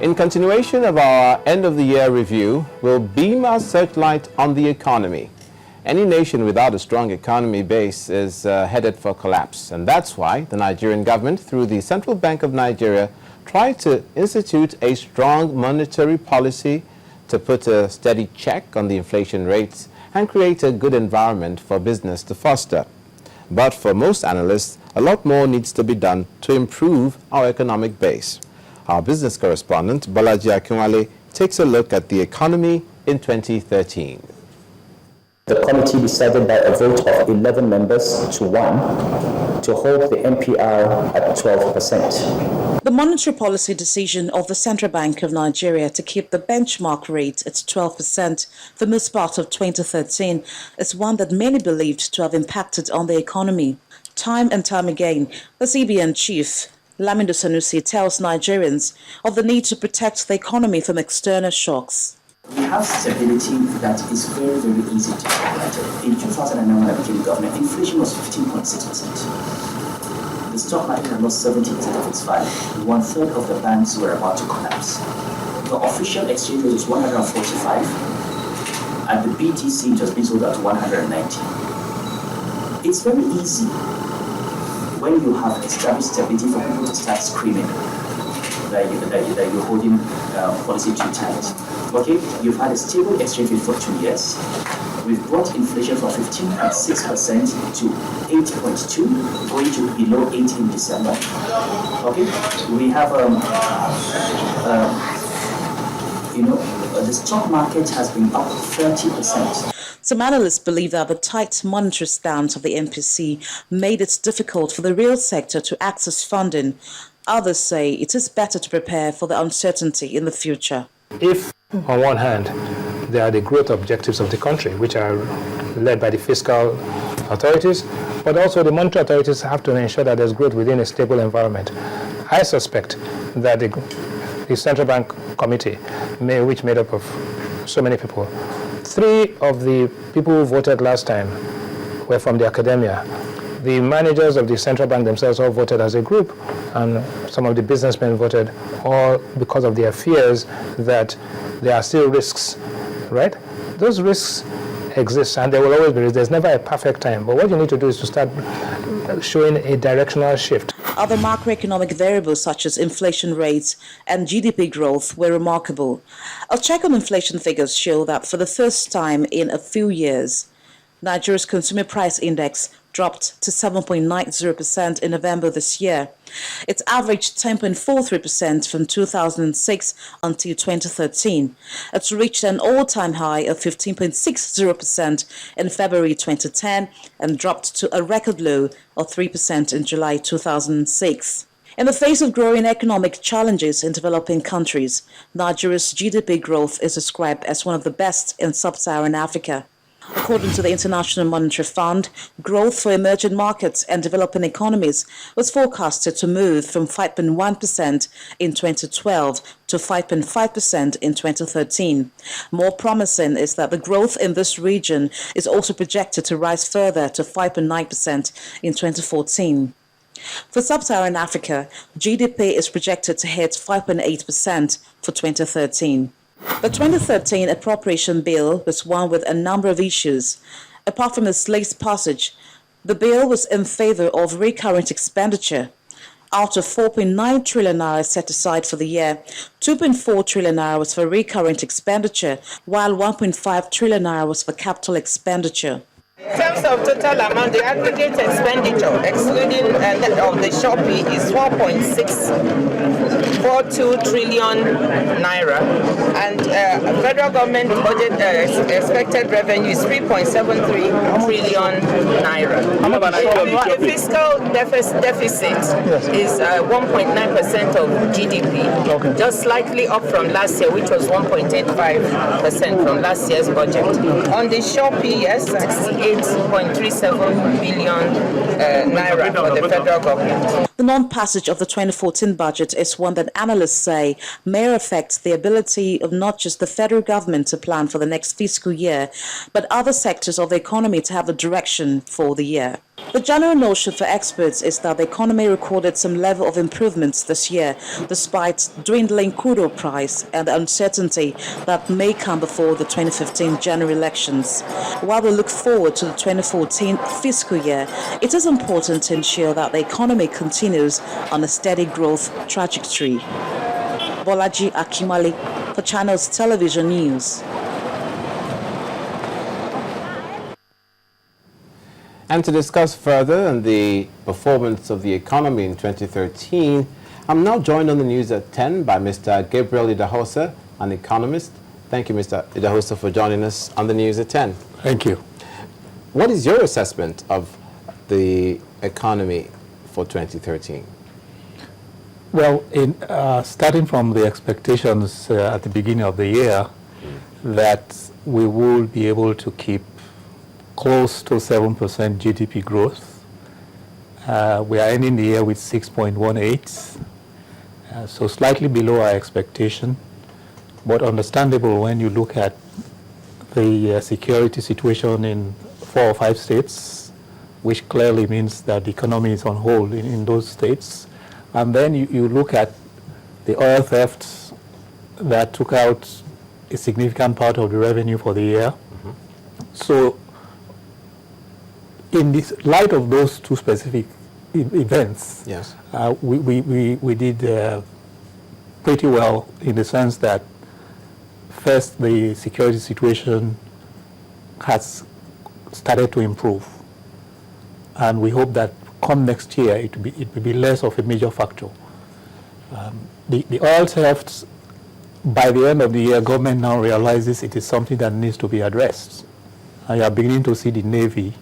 In continuation of our end-of-the-year review, we'll beam our searchlight on the economy. Any nation without a strong economy base is headed for collapse, and that's why the Nigerian government, through the Central Bank of Nigeria, tried to institute a strong monetary policy to put a steady check on the inflation rates and create a good environment for business to foster. But for most analysts, a lot more needs to be done to improve our economic base. Our business correspondent, Bolaji Akinwale, takes a look at the economy in 2013. The committee decided by a vote of 11 members to 1 to hold the MPR at 12%. The monetary policy decision of the Central Bank of Nigeria to keep the benchmark rate at 12% for most part of 2013 is one that many believed to have impacted on the economy. Time and time again, the CBN chief, Lamido Sanusi, tells Nigerians of the need to protect the economy from external shocks. We have stability that is very, very easy to calculate. In 2009, when I became governor, inflation was 15.6%. The stock market had lost 70% of its value. 1/3 of the banks were about to collapse. The official exchange rate was 145. At the BTC, it was being sold at 190. It's very easy when you have established stability for people to start screaming that you're holding policy too tight. Okay, you've had a stable exchange rate for 2 years. We've brought inflation from 15.6% to 8.2, going to below 8 in December. Okay, we have the stock market has been up 30%. Some analysts believe that the tight monetary stance of the MPC made it difficult for the real sector to access funding. Others say it is better to prepare for the uncertainty in the future. If, on one hand, there are the growth objectives of the country, which are led by the fiscal authorities, but also the monetary authorities have to ensure that there's growth within a stable environment. I suspect that the Central Bank Committee, which made up of so many people, 3 of the people who voted last time were from the academia. The managers of the central bank themselves all voted as a group, and some of the businessmen voted all because of their fears that there are still risks, right? Those risks exist, and there will always be risks. There's never a perfect time, but what you need to do is to start showing a directional shift. Other macroeconomic variables such as inflation rates and GDP growth were remarkable. A check on inflation figures show that for the first time in a few years, Nigeria's consumer price index dropped to 7.90% in November this year. It averaged 10.43% from 2006 until 2013. It reached an all-time high of 15.60% in February 2010 and dropped to a record low of 3% in July 2006. In the face of growing economic challenges in developing countries, Nigeria's GDP growth is described as one of the best in sub-Saharan Africa. According to the International Monetary Fund, growth for emerging markets and developing economies was forecasted to move from 5.1% in 2012 to 5.5% in 2013. More promising is that the growth in this region is also projected to rise further to 5.9% in 2014. For sub-Saharan Africa, GDP is projected to hit 5.8% for 2013. The 2013 appropriation bill was one with a number of issues. Apart from its late passage, the bill was in favor of recurrent expenditure. Out of 4.9 trillion naira set aside for the year, 2.4 trillion naira was for recurrent expenditure, while 1.5 trillion naira was for capital expenditure. In terms of total amount, the aggregate expenditure, excluding of the Shopee, is 4.642 trillion naira, and federal government budget expected revenue is 3.73 trillion naira. The fiscal deficit is 1.9% of GDP, just slightly up from last year, which was 1.85% from last year's budget. On the Shopee, yes, 8.37 billion naira for the federal government. The non-passage of the 2014 budget is one that analysts say may affect the ability of not just the federal government to plan for the next fiscal year, but other sectors of the economy to have a direction for the year. The general notion for experts is that the economy recorded some level of improvements this year, despite dwindling crude oil price and the uncertainty that may come before the 2015 general elections. While we look forward to the 2014 fiscal year, it is important to ensure that the economy continues on a steady growth trajectory. Bolaji Akimale for Channels Television News. And to discuss further on the performance of the economy in 2013, I'm now joined on the news at 10 by Mr. Gabriel Idahosa, an economist. Thank you, Mr. Idahosa, for joining us on the news at 10. Thank you. What is your assessment of the economy for 2013? Well, starting from the expectations at the beginning of the year that we will be able to keep close to 7% GDP growth. We are ending the year with 6.18, so slightly below our expectation, but understandable when you look at the security situation in 4 or 5 states, which clearly means that the economy is on hold in those states. And then you look at the oil thefts that took out a significant part of the revenue for the year. So in this light of those two specific events, Yes. we did pretty well in the sense that first, the security situation has started to improve, and we hope that come next year it will be less of a major factor. The oil thefts, by the end of the year, government now realizes it is something that needs to be addressed. And you are beginning to see the Navy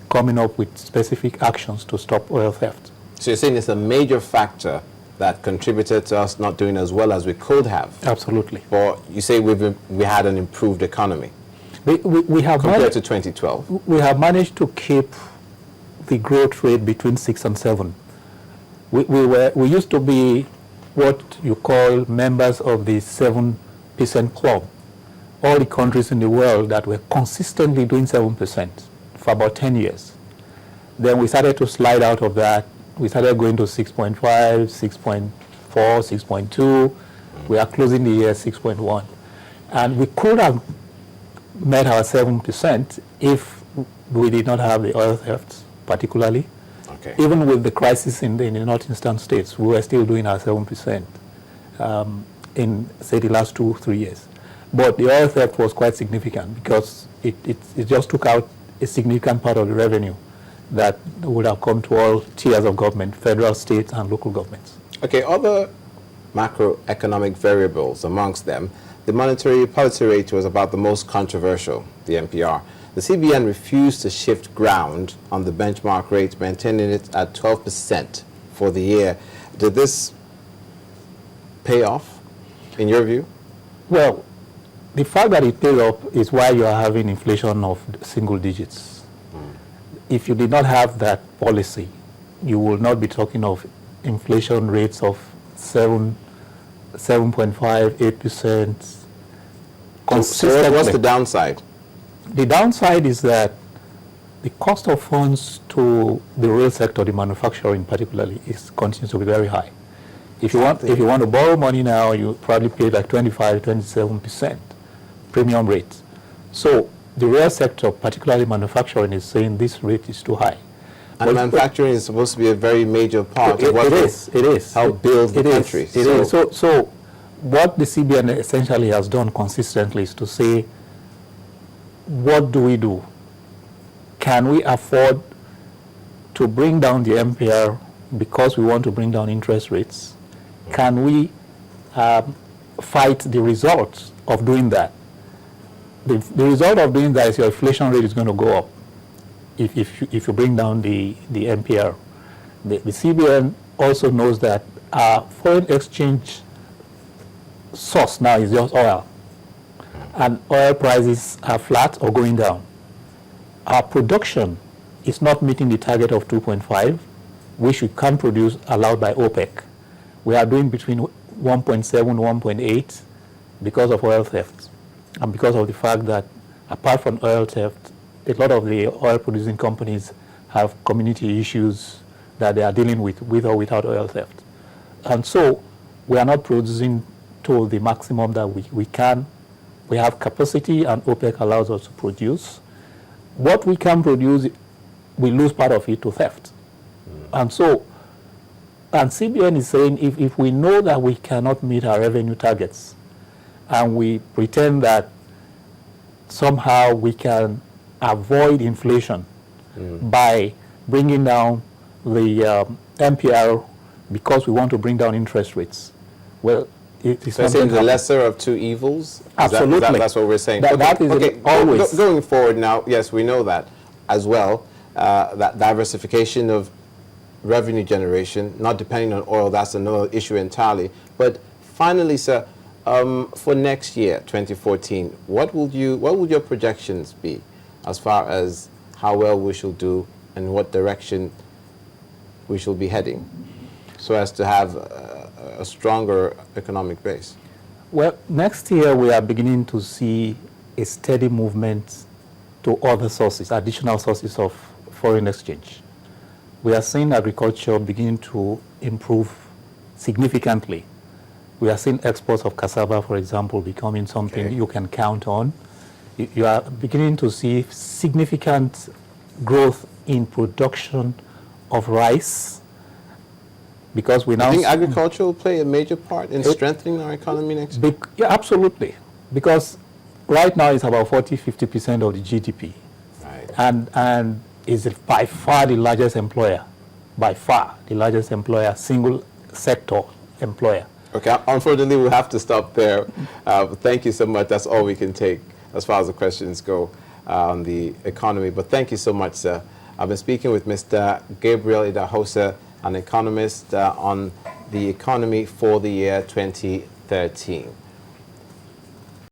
coming up with specific actions to stop oil theft. So you're saying it's a major factor that contributed to us not doing as well as we could have? Absolutely. Or you say we had an improved economy We have compared to 2012? we have managed to keep the growth rate between 6 and 7. We used to be what you call members of the 7% club. All the countries in the world that were consistently doing 7% for about 10 years. Then we started to slide out of that. We started going to 6.5, 6.4, 6.2. We are closing the year 6.1. And we could have met our 7% if we did not have the oil thefts, particularly. Okay. Even with the crisis in the northeastern states, we were still doing our 7% in, say, the last 2-3 years. But the oil theft was quite significant because it just took out a significant part of the revenue that would have come to all tiers of government, federal, state, and local governments. Okay, other macroeconomic variables, amongst them, the monetary policy rate was about the most controversial, the MPR. The CBN refused to shift ground on the benchmark rate, maintaining it at 12% for the year. Did this pay off, in your view? Well, the fact that it paid off is why you are having inflation of single digits. If you did not have that policy, you will not be talking of inflation rates of 7.5, 8%. So what's the downside? The downside is that the cost of funds to the real sector, the manufacturing particularly, continues to be very high. If you want to borrow money now, you probably pay like 25, 27% premium rate. So the real sector, particularly manufacturing, is saying this rate is too high. And manufacturing is supposed to be a very major part of what it is. help build the country. It is. So what the CBN essentially has done consistently is to say, what do we do? Can we afford to bring down the MPR because we want to bring down interest rates? Can we fight the results of doing that? The result of doing that is your inflation rate is going to go up if you bring down the MPR. The CBN also knows that our foreign exchange source now is just oil. And oil prices are flat or going down. Our production is not meeting the target of 2.5, which we can produce allowed by OPEC. We are doing between 1.7, 1.8 because of oil theft. And because of the fact that apart from oil theft, a lot of the oil producing companies have community issues that they are dealing with or without oil theft. And so we are not producing to the maximum that we can. We have capacity, and OPEC allows us to produce. What we can produce, we lose part of it to theft. And so, and CBN is saying if we know that we cannot meet our revenue targets, and we pretend that somehow we can avoid inflation by bringing down the MPR because we want to bring down interest rates, well, it is So saying the lesser of two evils? Absolutely. That's what we're saying. That is always. Going forward now, yes, we know that as well, that diversification of revenue generation, not depending on oil, that's another issue entirely. But finally, sir, for next year, 2014, what would your projections be as far as how well we shall do and what direction we shall be heading so as to have a stronger economic base? Well, next year we are beginning to see a steady movement to other sources, additional sources of foreign exchange. We are seeing agriculture beginning to improve significantly. We are seeing exports of cassava, for example, becoming something you can count on. You are beginning to see significant growth in production of rice, because we now... I think agriculture will play a major part in strengthening our economy next year? Yeah, absolutely. Because right now it's about 40–50% of the GDP. Right. And is by far the largest employer. By far the largest employer, single sector employer. Okay, unfortunately we'll have to stop there. Thank you so much. That's all we can take as far as the questions go on the economy. But thank you so much, sir. I've been speaking with Mr. Gabriel Idahosa, an economist on the economy for the year 2013.